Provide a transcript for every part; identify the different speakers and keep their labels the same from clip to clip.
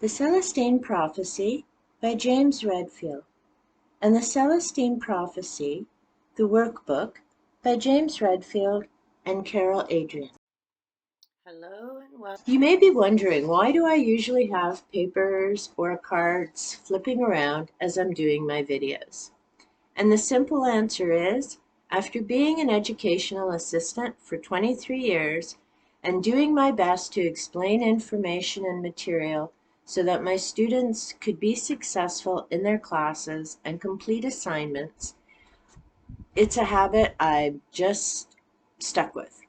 Speaker 1: The Celestine Prophecy by James Redfield, and the Celestine Prophecy, the workbook, by James Redfield and Carol Adrian. Hello and welcome. You may be wondering, why do I usually have papers or cards flipping around as I'm doing my videos? And the simple answer is, after being an educational assistant for 23 years and doing my best to explain information and material so that my students could be successful in their classes and complete assignments, it's a habit I'm just stuck with.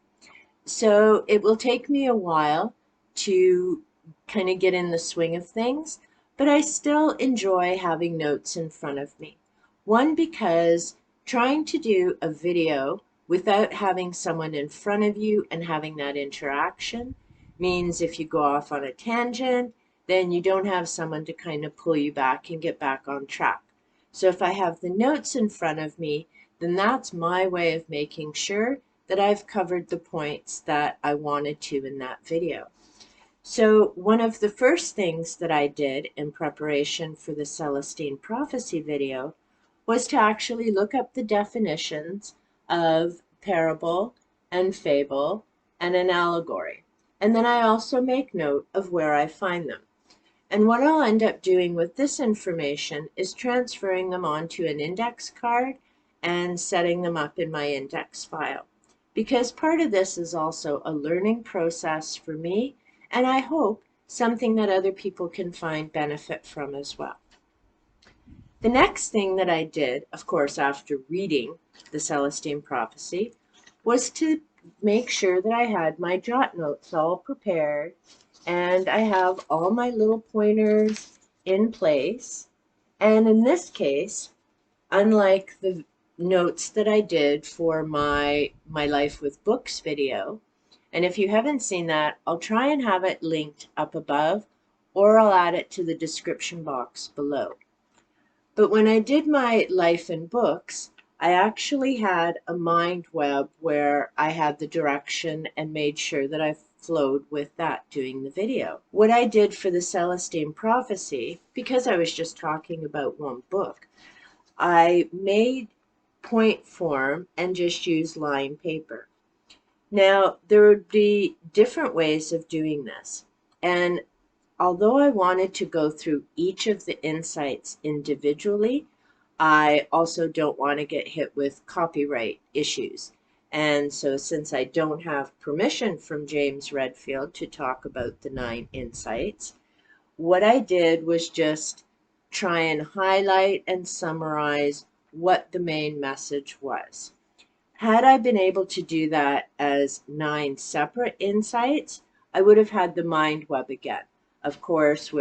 Speaker 1: So it will take me a while to kind of get in the swing of things, but I still enjoy having notes in front of me. One, because trying to do a video without having someone in front of you and having that interaction means if you go off on a tangent, then you don't have someone to kind of pull you back and get back on track. So if I have the notes in front of me, then that's my way of making sure that I've covered the points that I wanted to in that video. So one of the first things that I did in preparation for the Celestine Prophecy video was to actually look up the definitions of parable and fable and an allegory. And then I also make note of where I find them. And what I'll end up doing with this information is transferring them onto an index card and setting them up in my index file. Because part of this is also a learning process for me, and I hope something that other people can find benefit from as well. The next thing that I did, of course, after reading the Celestine Prophecy, was to make sure that I had my jot notes all prepared and I have all my little pointers in place. And in this case, unlike the notes that I did for my Life with Books video, and if you haven't seen that, I'll try and have it linked up above, or I'll add it to the description box below. But when I did my Life in Books, I actually had a mind web where I had the direction and made sure that I flowed with that doing the video. What I did for the Celestine Prophecy, because I was just talking about one book, I made point form and just used line paper. Now, there would be different ways of doing this. And although I wanted to go through each of the insights individually, I also don't want to get hit with copyright issues. And so since I don't have permission from James Redfield to talk about the 9 insights, what I did was just try and highlight and summarize what the main message was. Had I been able to do that as 9 separate insights, I would have had the mind web again. Of course,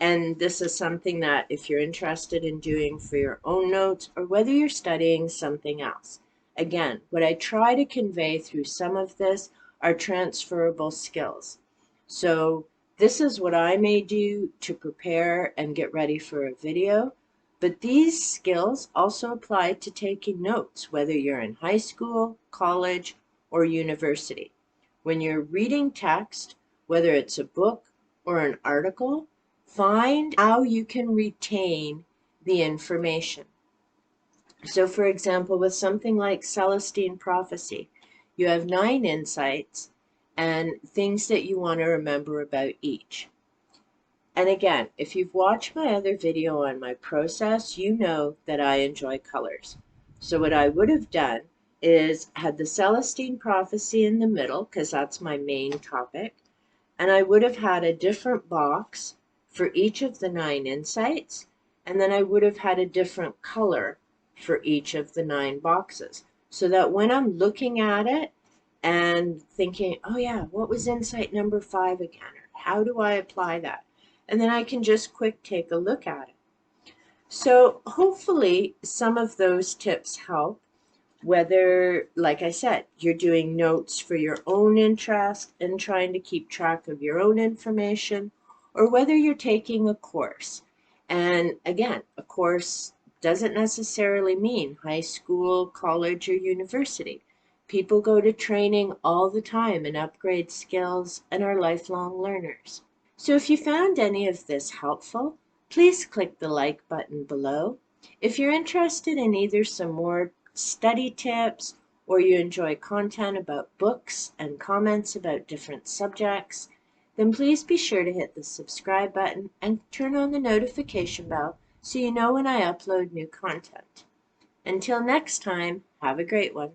Speaker 1: and this is something that if you're interested in doing for your own notes or whether you're studying something else. Again, what I try to convey through some of this are transferable skills. So this is what I may do to prepare and get ready for a video, but these skills also apply to taking notes, whether you're in high school, college, or university. When you're reading text, whether it's a book or an article, find how you can retain the information. So for example, with something like Celestine Prophecy, you have 9 insights and things that you want to remember about each. And again, if you've watched my other video on my process, you know that I enjoy colors. So what I would have done is had the Celestine Prophecy in the middle, because that's my main topic, and I would have had a different box for each of the 9 insights, and then I would have had a different color for each of the 9 boxes, so that when I'm looking at it and thinking, oh yeah, what was insight number 5 again? Or how do I apply that? And then I can just quick take a look at it. So hopefully some of those tips help, whether, like I said, you're doing notes for your own interest and trying to keep track of your own information, or whether you're taking a course. And again, a course doesn't necessarily mean high school, college, or university. People go to training all the time and upgrade skills and are lifelong learners. So if you found any of this helpful, please click the like button below. If you're interested in either some more study tips or you enjoy content about books and comments about different subjects, then please be sure to hit the subscribe button and turn on the notification bell so you know when I upload new content. Until next time, have a great one.